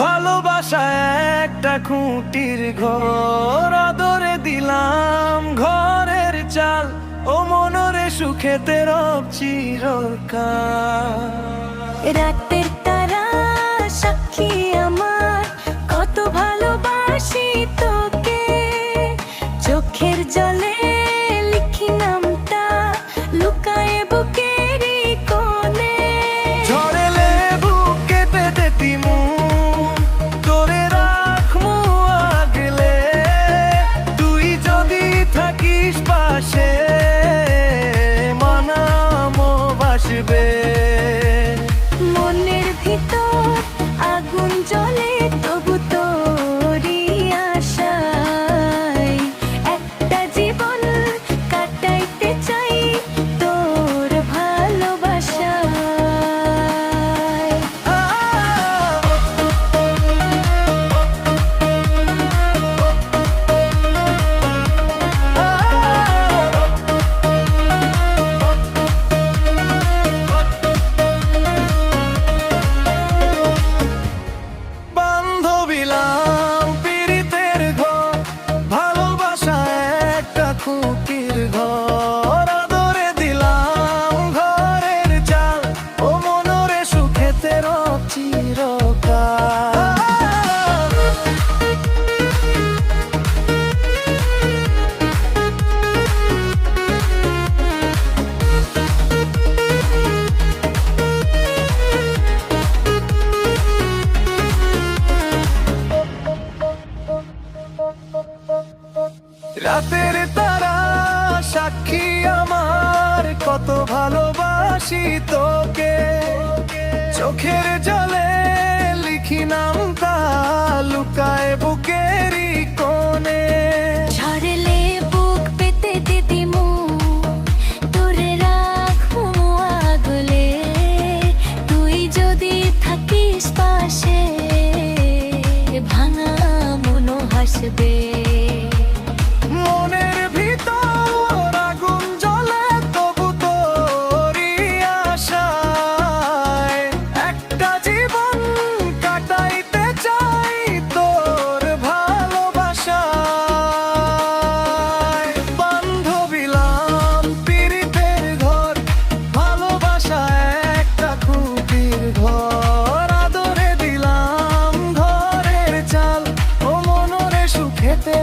ভালোবাসা একটা খুঁটির ঘর, আদরে দিলাম ঘরের চাল, ও মনরে সুখেতে রব চিরকাল। রাতের তারা সাক্ষী আমার, কত ভালোবাসি তোকে, চোখের জলে লিখি নামটা লুকায়ে বুকেরই কোণে। ঝড়ে লেবু কেটে দিতি মন, তোরে রাখমু আগলে, তুই যদি থাকিস পাশে মানামো বাসবে। মনের ভিতর আগুন জ্বলে তবু তোরই আশায়, একটা জীবন কাটাইতে চাই তোর ভালোবাসায়। খুঁটির ঘর, আদরে দিলাম ঘরের চাল, ও মনরে সুখেতে রব চিরকাল। রাতের তারা সাক্ষী আমার, কত ভালোবাসি তোকে, চোখের জলে লিখি নামটা লুকায় বুকেরই কোণে। ঝরলে বুক পেতে দিদি তোরে রাখবো আগলে, তুই যদি থাকিস পাশে ভাঙা মনো হাসবে। মনের ভিতর আগুন জ্বলে তবু তোরই আশায়, একটা জীবন কাটাইতে চাই তোর ভালোবাসায়। বান্ধবিলাম পীড়িতের ঘর, ভালোবাসা একটা খুঁটির ঘর, আদরে দিলাম ঘরের চাল, ও মনরে সুখেতে